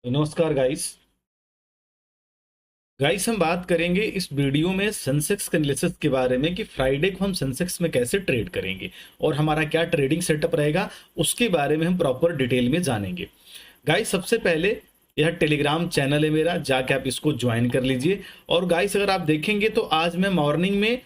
नमस्कार गाइस। हम बात करेंगे इस वीडियो में सेंसेक्स के एनालिसिस के बारे में कि फ्राइडे को हम सेंसेक्स में कैसे ट्रेड करेंगे और हमारा क्या ट्रेडिंग सेटअप रहेगा, उसके बारे में हम प्रॉपर डिटेल में जानेंगे। गाइस, सबसे पहले यह टेलीग्राम चैनल है मेरा, जाके आप इसको ज्वाइन कर लीजिए। और गाइस, अगर आप देखेंगे तो आज मैं मॉर्निंग में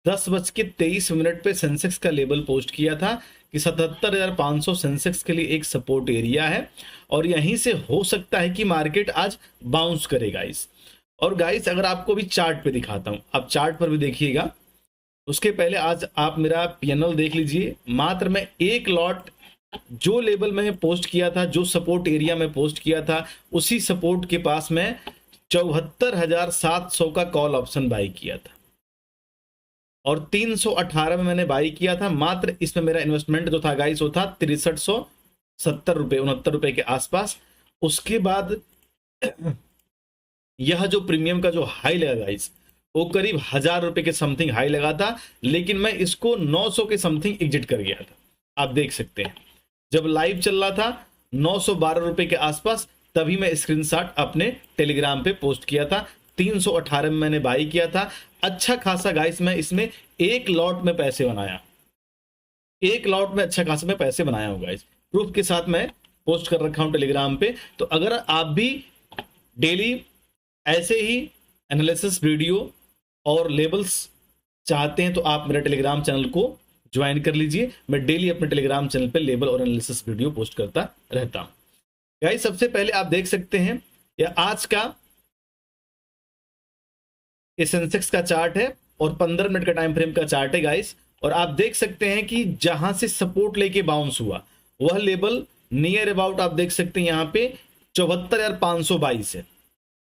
10:23 पे सेंसेक्स का लेवल पोस्ट किया था कि 77,500 सेंसेक्स के लिए एक सपोर्ट एरिया है और यहीं से हो सकता है कि मार्केट आज बाउंस करे गाइस। और गाइस, अगर आपको भी चार्ट पे दिखाता हूं, आप चार्ट पर भी देखिएगा। उसके पहले आज आप मेरा पीएनएल देख लीजिए। मात्र मैं एक लॉट जो लेवल में पोस्ट किया था, जो सपोर्ट एरिया में पोस्ट किया था, उसी सपोर्ट के पास मैं 74,700 का कॉल ऑप्शन बाई किया था और 318 में मैंने बाई किया था। मात्र इसमें मेरा इन्वेस्टमेंट जो था गाइस वो था 6370 रुपए, 69 रुपए के आसपास। उसके बाद यह जो प्रीमियम का जो हाई लगा गाइस, वो करीब 1000 रुपए के समथिंग हाई लगा था, लेकिन मैं इसको 900 के समथिंग एग्जिट कर गया था। आप देख सकते हैं जब लाइव चल रहा था 912 रुपए के आसपास, तभी मैं स्क्रीनशॉट अपने टेलीग्राम पे पोस्ट किया था। 318 में मैंने बाई किया था। अच्छा खासा गाइस मैं इसमें एक लॉट में पैसे बनाया, एक लॉट में अच्छा खासा मैं पैसे बनाया हूँ गाइस। प्रूफ के साथ मैं पोस्ट कर रखा हूँ टेलीग्राम पे। तो अगर आप भी डेली ऐसे ही एनालिसिस वीडियो और लेबल्स चाहते हैं तो आप मेरा टेलीग्राम चैनल को ज्वाइन कर लीजिए। मैं डेली अपने टेलीग्राम चैनल पे लेबल और एनालिसिस वीडियो पोस्ट करता रहता हूं। गाइस, सबसे पहले आप देख सकते हैं यह आज का ये सेंसेक्स का चार्ट है और 15 मिनट का टाइम फ्रेम का चार्ट है गाइस। और आप देख सकते हैं कि जहां से सपोर्ट लेके बाउंस हुआ वह लेवल नियर अबाउट आप देख सकते हैं यहाँ पे 74,522 है।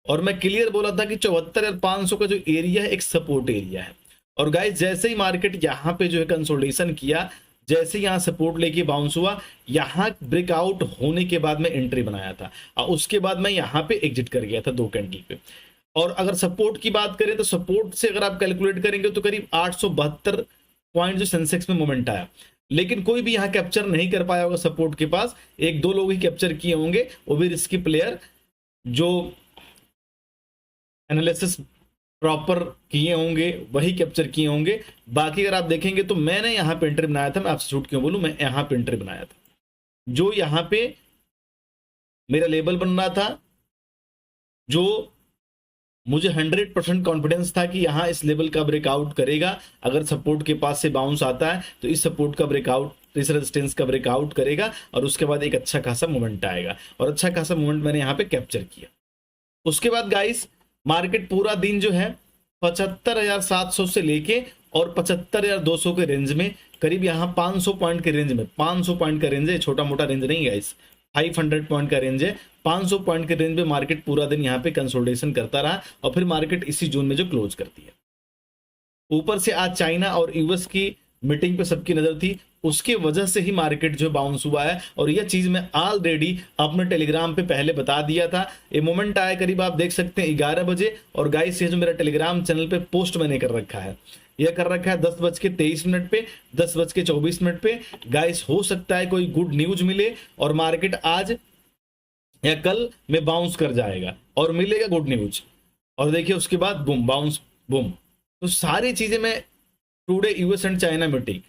और मैं क्लियर बोला था कि 74,500 का जो एरिया है एक सपोर्ट एरिया है। और गाइस, जैसे ही मार्केट यहाँ पे जो है कंसोलिडेशन किया, जैसे यहाँ सपोर्ट लेके बाउंस हुआ, यहाँ ब्रेकआउट होने के बाद मैं एंट्री बनाया था और उसके बाद मैं यहाँ पे एग्जिट कर गया था 2 कैंडल पे। और अगर सपोर्ट की बात करें तो सपोर्ट से अगर आप कैलकुलेट करेंगे तो करीब 872 पॉइंट जो सेंसेक्स में मोमेंट आया, लेकिन कोई भी यहाँ कैप्चर नहीं कर पाया होगा सपोर्ट के पास। 1-2 लोग ही कैप्चर किए होंगे, वो भी रिस्की प्लेयर जो एनालिसिस प्रॉपर किए होंगे वही कैप्चर किए होंगे। बाकी अगर आप देखेंगे तो मैंने यहाँ पे एंट्री बनाया था। मैं आपसे झूठ क्यों बोलूं, मैं यहाँ पे एंट्री बनाया था। जो यहाँ पे मेरा लेवल बन रहा था, जो मुझे 100% कॉन्फिडेंस था कि यहाँ इस लेवल का ब्रेकआउट करेगा। अगर सपोर्ट के पास से बाउंस आता है तो इस सपोर्ट का ब्रेकआउट, इस रेजिस्टेंस का ब्रेकआउट करेगा और उसके बाद एक अच्छा खासा मूवमेंट आएगा। और अच्छा खासा मूवमेंट मैंने यहाँ पे कैप्चर किया। उसके बाद गाइस, मार्केट पूरा दिन जो है 75,700 से लेके और 75,200 के रेंज में, करीब यहाँ 500 पॉइंट के रेंज में, 500 पॉइंट का रेंज है, छोटा मोटा रेंज नहीं है गाइस, 500 पॉइंट का रेंज है। 500 पॉइंट के रेंज में मार्केट पूरा दिन यहाँ पे कंसोलिडेशन करता रहा और फिर मार्केट इसी जोन में जो क्लोज करती है। ऊपर से आज चाइना और यूएस की मीटिंग पे सबकी नजर थी, उसके वजह से ही मार्केट जो बाउंस हुआ है। और यह चीज मैं ऑलरेडी अपने टेलीग्राम पे पहले बता दिया था। ये मोमेंट आया करीब आप देख सकते हैं 11 बजे। और गाइस, ये जो मेरा टेलीग्राम चैनल पे पोस्ट मैंने कर रखा है, यह कर रखा है 10:23 पे, 10:24 पे। गाइस, हो सकता है कोई गुड न्यूज मिले और मार्केट आज या कल में बाउंस कर जाएगा और मिलेगा गुड न्यूज। और देखिए उसके बाद बूम, बाउंस, बूम। तो सारी चीजें मैं today US and China meeting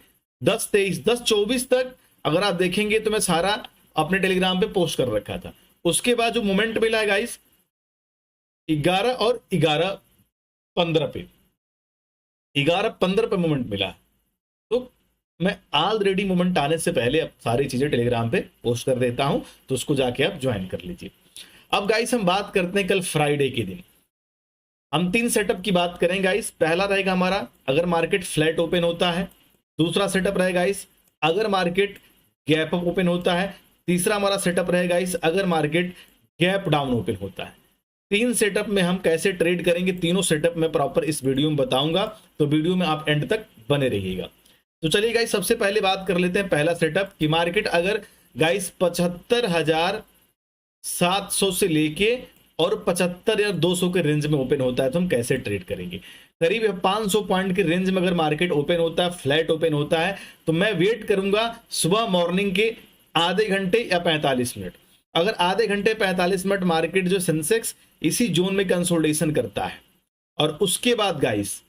10:23, 10:24 तक अगर आप देखेंगे तो मैं सारा अपने टेलीग्राम पे पोस्ट कर रखा था। उसके बाद जो मोमेंट मिला है गाइस 11 और 11:15 पे, 11:15 पे मोमेंट मिला। तो मैं ऑलरेडी मोमेंट आने से पहले अब सारी चीजें टेलीग्राम पे पोस्ट कर देता हूं, तो उसको जाके आप ज्वाइन कर लीजिए। अब गाइस, हम बात करते हैं कल फ्राइडे के दिन। हम 3 सेटअप की बात करें गाइस। पहला रहेगा हमारा अगर मार्केट फ्लैट ओपन होता है। दूसरा सेटअप रहेगा गाइस अगर मार्केट गैप अप ओपन होता है। तीसरा हमारा सेटअप रहेगा गाइस अगर मार्केट गैप डाउन ओपन होता है। 3 सेटअप में हम कैसे ट्रेड करेंगे, तीनों सेटअप में प्रॉपर इस वीडियो में बताऊंगा, तो वीडियो में आप एंड तक बने रहिएगा। तो चलिए गाइस, सबसे पहले बात कर लेते हैं पहला सेटअप कि मार्केट अगर गाइस 75,700 से लेके और 75,200 के रेंज में ओपन होता है तो हम कैसे ट्रेड करेंगे। करीब 500 पॉइंट के रेंज में अगर मार्केट ओपन होता है, फ्लैट ओपन होता है, तो मैं वेट करूंगा सुबह मॉर्निंग के आधे घंटे या 45 मिनट। अगर आधे घंटे 45 मिनट मार्केट जो सेंसेक्स इसी जोन में कंसोलिडेशन करता है और उसके बाद गाइस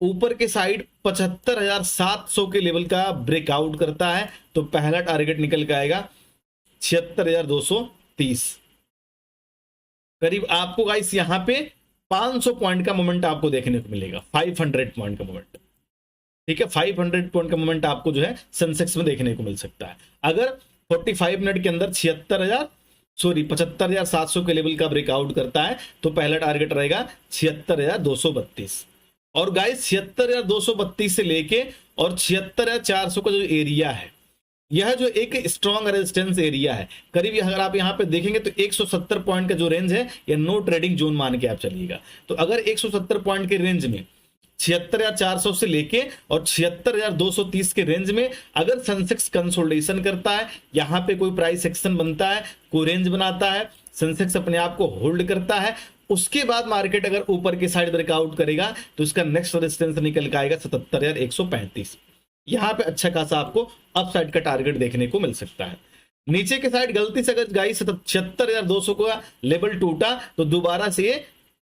ऊपर के साइड 75,700 के लेवल का ब्रेकआउट करता है तो पहला टारगेट निकल के आएगा 76,230। करीब आपको गाइस यहां पे 500 पॉइंट का मोमेंट आपको देखने को मिलेगा, 500 पॉइंट का मोमेंट। ठीक है, 500 पॉइंट का मोमेंट आपको जो है सेंसेक्स में देखने को मिल सकता है। अगर 45 मिनट के अंदर 75,700 के लेवल का ब्रेकआउट करता है तो पहला टारगेट रहेगा 76,232। और गाइस 76,232 से लेके और 76,400 का जो एरिया है, यह जो एक स्ट्रॉन्ग रेजिस्टेंस एरिया है, करीब अगर आप यहाँ पे देखेंगे तो 170 पॉइंट का जो रेंज है या नो ट्रेडिंग जोन मान के आप चलिएगा। तो अगर 170 पॉइंट के रेंज में 76,400 से लेके और 76,230 के रेंज में अगर सेंसेक्स कंसोलिडेशन करता है, यहाँ पे कोई प्राइस एक्शन बनता है, कोई रेंज बनाता है, सेंसेक्स अपने आप को होल्ड करता है, उसके बाद मार्केट अगर ऊपर के साइड ब्रेकआउट करेगा तो इसका नेक्स्ट रेजिस्टेंस निकल के आएगा 77,135। यहां पे अच्छा खासा आपको अप साइड का टारगेट देखने को मिल सकता है। नीचे के साइड गलती से अगर गाइस 76,200 का लेवल टूटा तो दोबारा से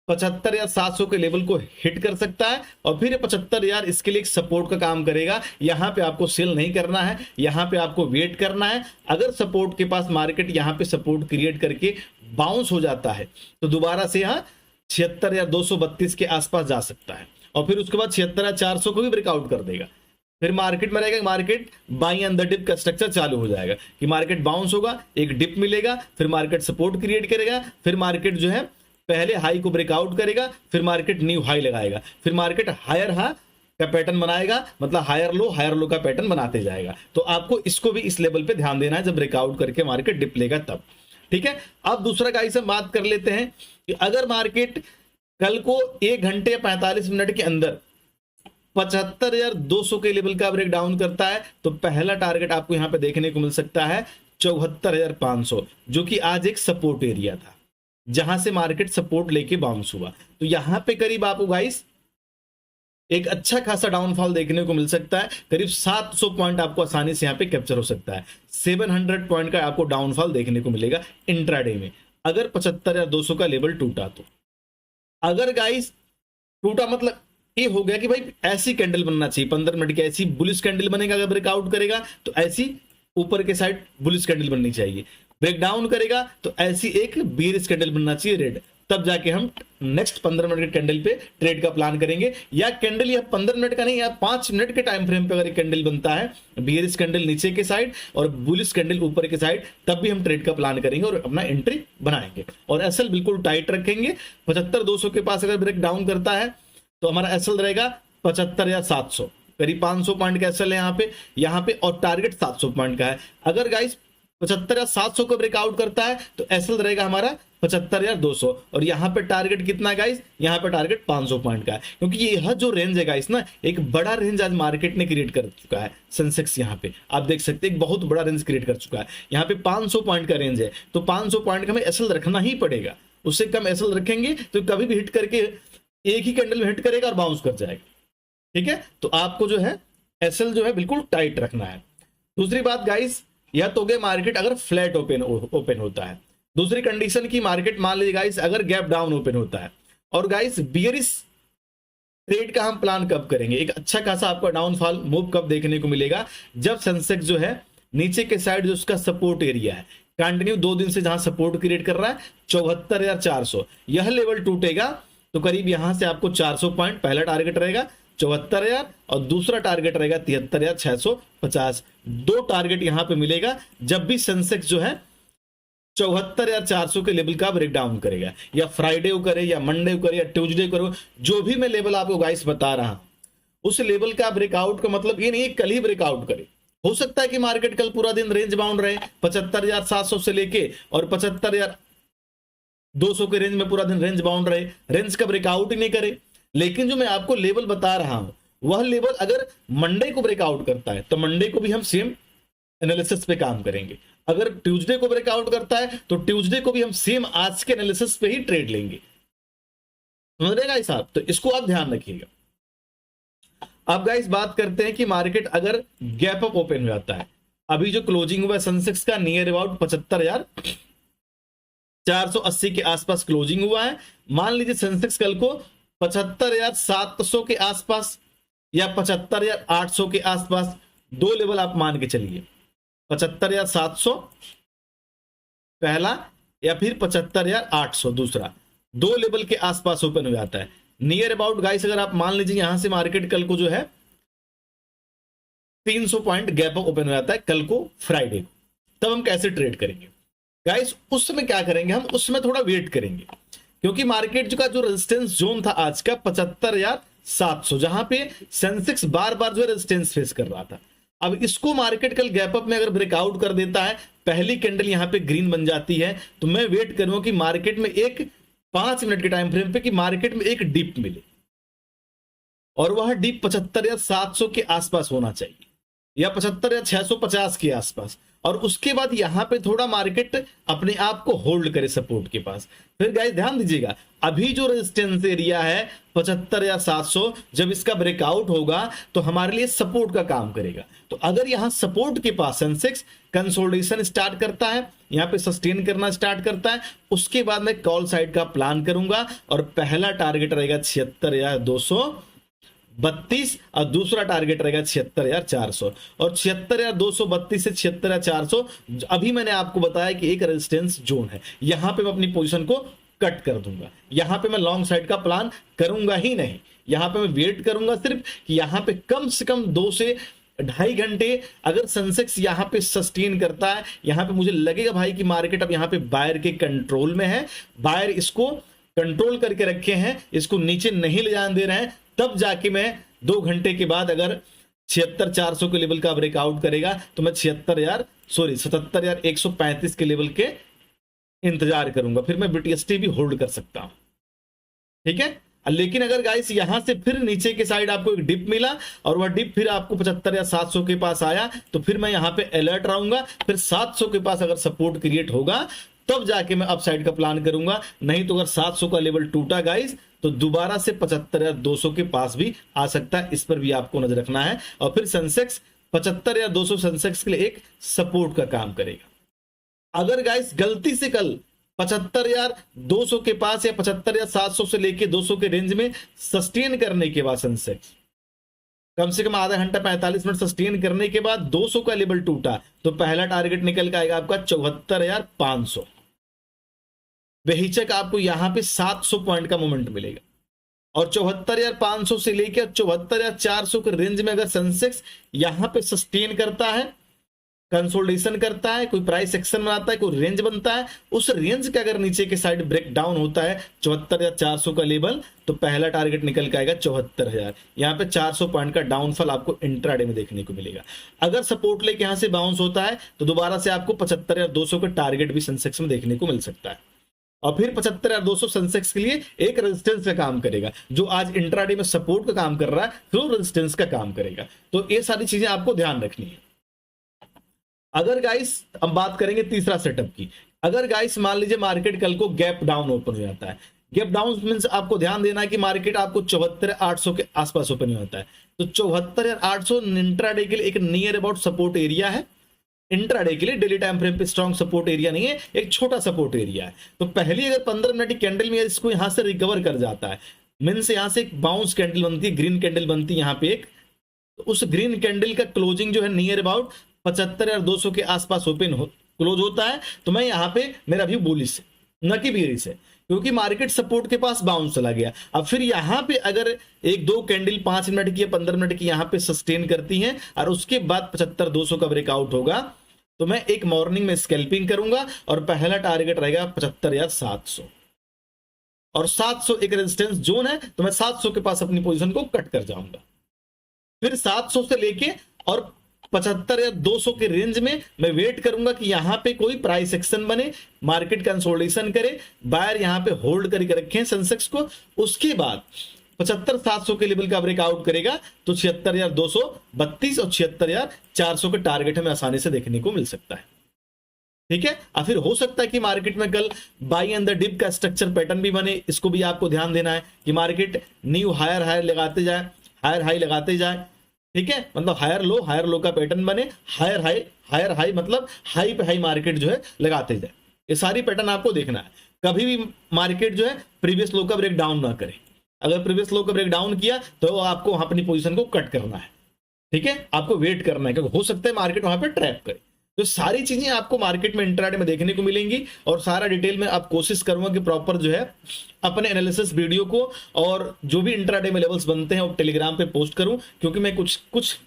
75,700 के लेवल को हिट कर सकता है और फिर 75,000 इसके लिए एक सपोर्ट का काम करेगा। यहां पे आपको सेल नहीं करना है, यहां पे आपको वेट करना है। अगर सपोर्ट के पास मार्केट यहां पे सपोर्ट क्रिएट करके बाउंस हो जाता है तो दोबारा से यहां 76,232 के आसपास जा सकता है और फिर उसके बाद 76,400 को भी ब्रेकआउट कर देगा। फिर मार्केट में रहेगा, market buy and the dip का स्ट्रक्चर चालू हो जाएगा कि मार्केट बाउंस होगा, एक डिप मिलेगा, फिर मार्केट सपोर्ट क्रिएट करेगा, फिर मार्केट जो है पहले हाई को ब्रेकआउट करेगा, फिर मार्केट न्यू हाई लगाएगा, फिर मार्केट हायर हाई का पैटर्न बनाएगा, मतलब हायर लो का पैटर्न बनाते जाएगा। तो आपको इसको भी इस लेवल पे ध्यान देना है जब ब्रेकआउट करके मार्केट डिप लेगा तब। ठीक है, अब दूसरा गाइस हम बात कर लेते हैं कि अगर मार्केट कल को 1 घंटे या 45 मिनट के अंदर 75,200 के लेवल का ब्रेक डाउन करता है तो पहला टारगेट आपको यहां पे देखने को मिल सकता है 74,500, जो कि आज एक सपोर्ट एरिया था जहां से मार्केट सपोर्ट लेके बाउंस हुआ। तो यहां पे करीब आपको गाइस एक अच्छा खासा डाउनफॉल देखने को मिल सकता है, करीब 700 पॉइंट आपको आसानी से यहां पे कैप्चर हो सकता है। 700 पॉइंट का आपको डाउनफॉल देखने को मिलेगा इंट्राडे में अगर 75,200 का लेवल टूटा तो। अगर गाइस टूटा मतलब ये हो गया कि भाई ऐसी कैंडल बनना चाहिए, 15 मिनट की ऐसी बुलिश कैंडल बनेगा, अगर ब्रेकआउट करेगा तो ऐसी ऊपर के साइड बुलिश कैंडल बननी चाहिए, ब्रेक डाउन करेगा तो ऐसी एक बीरिश कैंडल बनना चाहिए रेड, तब जाके हम नेक्स्ट 15 मिनट के कैंडल पे ट्रेड का प्लान करेंगे। या कैंडल या 15 मिनट का नहीं, या 5 मिनट के टाइम फ्रेम पे अगर एक कैंडल बनता है, बीरिश कैंडल नीचे के साइड और बुलिश कैंडल ऊपर के साइड, तब भी हम ट्रेड का प्लान करेंगे और अपना एंट्री बनाएंगे और एसएल बिल्कुल टाइट रखेंगे। 75,200 के पास अगर ब्रेक डाउन करता है तो हमारा एसएल रहेगा 75,700, करीब 500 पॉइंट का एसएल है यहाँ पे और टारगेट 700 पॉइंट का है। अगर गाइस 75,700 को ब्रेकआउट करता है तो एसएल रहेगा हमारा 75,200 और यहाँ पे टारगेट कितना है गाइस, यहाँ पे टारगेट 500 पॉइंट का है, क्योंकि यह जो रेंज है गाइस ना, एक बड़ा रेंज आज मार्केट ने क्रिएट कर चुका है। सेंसेक्स यहाँ पे आप देख सकते हैं एक बहुत बड़ा रेंज क्रिएट कर चुका है, यहाँ पे 500 पॉइंट का रेंज है, तो 500 पॉइंट का हमें एसएल रखना ही पड़ेगा। उससे कम एसएल रखेंगे तो कभी भी हिट करके एक ही कैंडल में हिट करेगा और बाउंस कर जाएगा। ठीक है, तो आपको जो है एसएल जो है बिल्कुल टाइट रखना है। दूसरी बात गाइस, या तो गए मार्केट अगर फ्लैट ओपन होता है, दूसरी कंडीशन की मार्केट मान लीजिए गाइस अगर गैप डाउन ओपन होता है, और गाइस बियरिश ट्रेड का हम प्लान कब करेंगे, एक अच्छा खासा आपका डाउनफॉल मूव कब देखने को मिलेगा, जब सेंसेक्स जो है नीचे के साइड जो उसका सपोर्ट एरिया है कंटिन्यू 2 दिन से जहां सपोर्ट क्रिएट कर रहा है 74,400, यह लेवल टूटेगा तो करीब यहां से आपको 400 पॉइंट पहला टारगेट रहेगा 74,000 और दूसरा टारगेट रहेगा 73,650। 2 टारगेट यहां पे मिलेगा जब भी सेंसेक्स जो है 74,400 के लेवल का ब्रेक डाउन करेगा, या फ्राइडे को करे या मंडे को करे या ट्यूसडे को करे, जो भी मैं लेवल आपको गाइस बता रहा हूं उस लेवल का ब्रेकआउट का मतलब ये नहीं है कल ही ब्रेकआउट करे। हो सकता है कि मार्केट कल पूरा दिन रेंज बाउंड रहे 75,700 से लेके और 75,200 के रेंज में पूरा दिन रेंज बाउंड रहे, रेंज का ब्रेकआउट ही नहीं करे। लेकिन जो मैं आपको लेवल बता रहा हूं वह लेवल अगर मंडे को ब्रेकआउट करता है तो मंडे को भी हम सेम एनालिसिस पे काम करेंगे, अगर ट्यूसडे को ब्रेकआउट करता है तो ट्यूसडे को भी हम सेम आज के एनालिसिस पे ही ट्रेड लेंगे। समझ रहे गाइस आप, तो इसको आप ध्यान रखिएगा। अब गाइस बात करते हैं कि मार्केट अगर गैप अप ओपन हो जाता है, अभी जो क्लोजिंग हुआ सेंसेक्स का नियर अबाउट 75,000 480 के आसपास क्लोजिंग हुआ है। मान लीजिए सेंसेक्स कल को 75,700 के आसपास या 75,800 के आसपास, दो लेवल आप मान के चलिए, 75,700 पहला या फिर 75,800 दूसरा, दो लेवल के आसपास ओपन हो जाता है नियर अबाउट गाइस। अगर आप मान लीजिए यहां से मार्केट कल को जो है 300 पॉइंट गैप अप ओपन हो जाता है कल को फ्राइडे को, तब हम कैसे ट्रेड करेंगे गाइस? उस समय क्या करेंगे हम, उसमें थोड़ा वेट करेंगे, क्योंकि मार्केट का जो रेजिस्टेंस जोन था आज का 75,700, जहां पे सेंसेक्स बार बार जो है रेजिस्टेंस फेस कर रहा था। अब इसको मार्केट कल गैप अप में अगर ब्रेकआउट कर देता है, पहली कैंडल यहां पे ग्रीन बन जाती है, तो मैं वेट करूंगा कि मार्केट में एक 5 मिनट के टाइम फ्रेम पे कि मार्केट में एक डिप मिले, और वह डिप 75,700 के आसपास होना चाहिए या 75,650 के आसपास, और उसके बाद यहां पे थोड़ा मार्केट अपने आप को होल्ड करे सपोर्ट के पास। फिर गाइस ध्यान दीजिएगा, अभी जो रेजिस्टेंस एरिया है 75,700, जब इसका ब्रेकआउट होगा तो हमारे लिए सपोर्ट का काम करेगा। तो अगर यहां सपोर्ट के पास सेंसेक्स कंसोलिडेशन स्टार्ट करता है, यहां पे सस्टेन करना स्टार्ट करता है, उसके बाद मैं कॉल साइड का प्लान करूंगा, और पहला टारगेट रहेगा 76,232 और दूसरा टारगेट रहेगा 76,400, और 76,232 से 76,400 अभी मैंने आपको बताया कि एक रेजिस्टेंस जोन है, यहां पे मैं अपनी पोजीशन को कट कर दूंगा। यहां पे मैं लॉन्ग साइड का प्लान करूंगा ही नहीं, यहां पे मैं वेट करूंगा सिर्फ कि यहां पे कम से कम 2 से 2.5 घंटे अगर सेंसेक्स यहां पे सस्टेन करता है, यहां पे मुझे लगेगा भाई कि मार्केट अब यहां पे बायर के कंट्रोल में है, बायर इसको कंट्रोल करके रखे हैं, इसको नीचे नहीं ले जाने दे रहे हैं, तब जाके मैं 2 घंटे के बाद अगर 76,400 के लेवल का ब्रेकआउट करेगा तो मैं 77,135 के लेवल के इंतजार करूंगा, फिर मैं बीटीएसटी भी होल्ड कर सकता हूं, ठीक है। लेकिन अगर गाइस यहां से फिर नीचे के साइड आपको एक डिप मिला और वह डिप फिर आपको 75,700 के पास आया, तो फिर मैं यहां पे अलर्ट रहूंगा, फिर 700 के पास अगर सपोर्ट क्रिएट होगा तब जाके मैं अपसाइड का प्लान करूंगा। नहीं तो अगर 700 का लेवल टूटा गाइस तो दोबारा से 75,200 के पास भी आ सकता है, इस पर भी आपको नजर रखना है। और फिर सेंसेक्स 75,200 सेंसेक्स के लिए एक सपोर्ट का काम करेगा। अगर गाइस गलती से कल 75,200 के पास या 75,700 से लेके 200 के रेंज में सस्टेन करने के बाद सेंसेक्स कम से कम आधा घंटा 45 मिनट सस्टेन करने के बाद 200 का लेवल टूटा, तो पहला टारगेट निकल के आएगा आपका 74,500। बेहिचक आपको यहां पे 700 पॉइंट का मोमेंट मिलेगा, और 74,500 से लेकर 74,400 के रेंज में अगर सेंसेक्स यहां पे सस्टेन करता है, कंसोलिडेशन करता है, कोई प्राइस एक्शन बनाता है, कोई रेंज बनता है, उस रेंज का अगर नीचे के साइड ब्रेक डाउन होता है 74,400 का लेवल, तो पहला टारगेट निकल के आएगा 74,000। यहां पे 400 पॉइंट का डाउनफॉल आपको इंट्राडे में देखने को मिलेगा। अगर सपोर्ट लेके यहां से बाउंस होता है तो दोबारा से आपको 75,200 का टारगेट भी सेंसेक्स में देखने को मिल सकता है, और फिर 75,200 सेंसेक्स के लिए एक रेजिस्टेंस का काम करेगा। जो आज इंट्राडे में सपोर्ट का काम कर रहा है फिर रेजिस्टेंस का काम करेगा। तो ये सारी चीजें आपको ध्यान रखनी है। अगर गाइस हम बात करेंगे तीसरा सेटअप की, अगर गाइस मान लीजिए मार्केट कल को गैप डाउन ओपन हो जाता है, गैप डाउन मींस आपको ध्यान देना है कि मार्केट आपको 74,800 के आसपास ओपन हो जाता है, तो 74,800 इंट्राडे के लिए एक नियर अबाउट सपोर्ट एरिया है। इंट्राडे के लिए डेली टाइम फ्रेम पे स्ट्रॉन्ग सपोर्ट एरिया नहीं है, एक छोटा सपोर्ट एरिया है। तो पहली अगर 15 मिनट की कैंडल में इसको यहां से रिकवर कर जाता है, मींस यहां से एक बाउंस कैंडल बनती है, ग्रीन कैंडल बनती है यहां पे एक, तो उस ग्रीन कैंडल का क्लोजिंग जो है नियर अबाउट 75,200 के आसपास क्लोज होता है, तो मैं यहां पे मेरा व्यू बुलिश है, न कि बेयरिश है, क्योंकि मार्केट सपोर्ट के पास बाउंस चला गया। अब फिर यहां पे अगर 1-2 कैंडल 5 मिनट की या 15 मिनट की यहां पे सस्टेन करती हैं और उसके बाद 75,200 का ब्रेकआउट होगा, तो मैं एक मॉर्निंग में स्कैल्पिंग करूंगा और पहला टारगेट रहेगा 75,700, और 700 एक रेजिस्टेंस जोन है, तो मैं 700 के पास अपनी पोजीशन को कट कर जाऊंगा। फिर 700 से लेके और 75,200 के रेंज में मैं वेट करूंगा कि यहां पे कोई प्राइस एक्शन बने, मार्केट कंसोलिडेशन करे, बायर यहां पे होल्ड करके रखें सेंसेक्स को, उसके बाद 75,700 के लेवल का ब्रेकआउट करेगा तो 76,232 और 76,400 के टारगेट हमें आसानी से देखने को मिल सकता है, ठीक है। और फिर हो सकता है कि मार्केट में कल बाई एंड द डिप का स्ट्रक्चर पैटर्न भी बने, इसको भी आपको ध्यान देना है कि मार्केट न्यू हायर हाई लगाते जाए, हायर हाई लगाते जाए, ठीक है, मतलब हायर लो का पैटर्न बने, हायर हाई मतलब हाई पे हाई मार्केट जो है लगाते जाए, ये सारी पैटर्न आपको देखना है। कभी भी मार्केट जो है प्रीवियस लो का ब्रेक डाउन ना करे। अगर प्रीवियस लो का ब्रेक डाउन किया तो आपको वहां अपनी पोजीशन को कट करना है, ठीक है, आपको वेट करना है, क्योंकि हो सकता है मार्केट वहां पे ट्रैप करे। तो सारी चीजें आपको मार्केट में इंट्राडे में देखने को मिलेंगी और सारा डिटेल में आप कोशिश करूंगा कि प्रॉपर जो है अपने एनालिसिस वीडियो को और जो भी इंट्राडे में लेवल्स बनते हैं वो टेलीग्राम पे पोस्ट करूं, क्योंकि मैं कुछ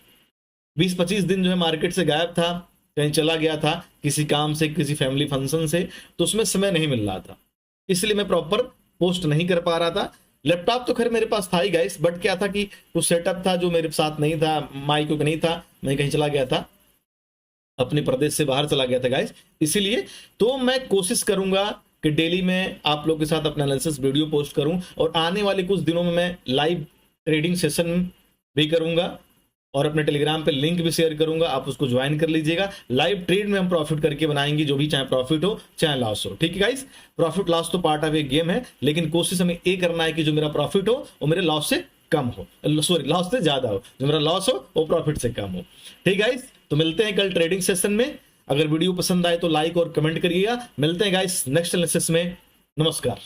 20-25 दिन जो है मार्केट से गायब था, कहीं चला गया था किसी काम से, किसी फैमिली फंक्शन से, तो उसमें समय नहीं मिल रहा था, इसलिए मैं प्रॉपर पोस्ट नहीं कर पा रहा था। लैपटॉप तो खैर मेरे पास था ही गाइस, बट क्या था कि कुछ सेटअप था जो मेरे साथ नहीं था, माइक नहीं था, मैं कहीं चला गया था, अपने प्रदेश से बाहर चला गया था गाइस, इसीलिए। तो मैं कोशिश करूंगा कि डेली में आप लोग के साथ अपना एनालिसिस वीडियो पोस्ट करूं और आने वाले कुछ दिनों में मैं लाइव ट्रेडिंग सेशन भी करूंगा और अपने टेलीग्राम पे लिंक भी शेयर करूंगा, आप उसको ज्वाइन कर लीजिएगा। लाइव ट्रेड में हम प्रॉफिट करके बनाएंगे, जो भी, चाहे प्रॉफिट हो चाहे लॉस हो, ठीक है गाइस। प्रॉफिट लॉस तो पार्ट ऑफ ए गेम है, लेकिन कोशिश हमें ये करना है कि जो मेरा प्रॉफिट हो वो मेरे लॉस से कम हो, सॉरी लॉस से ज्यादा हो, जो मेरा लॉस हो वो प्रॉफिट से कम हो, ठीक है गाइस। तो मिलते हैं कल ट्रेडिंग सेशन में। अगर वीडियो पसंद आए तो लाइक और कमेंट करिएगा। मिलते हैं गाइस नेक्स्ट एनालिसिस में। नमस्कार।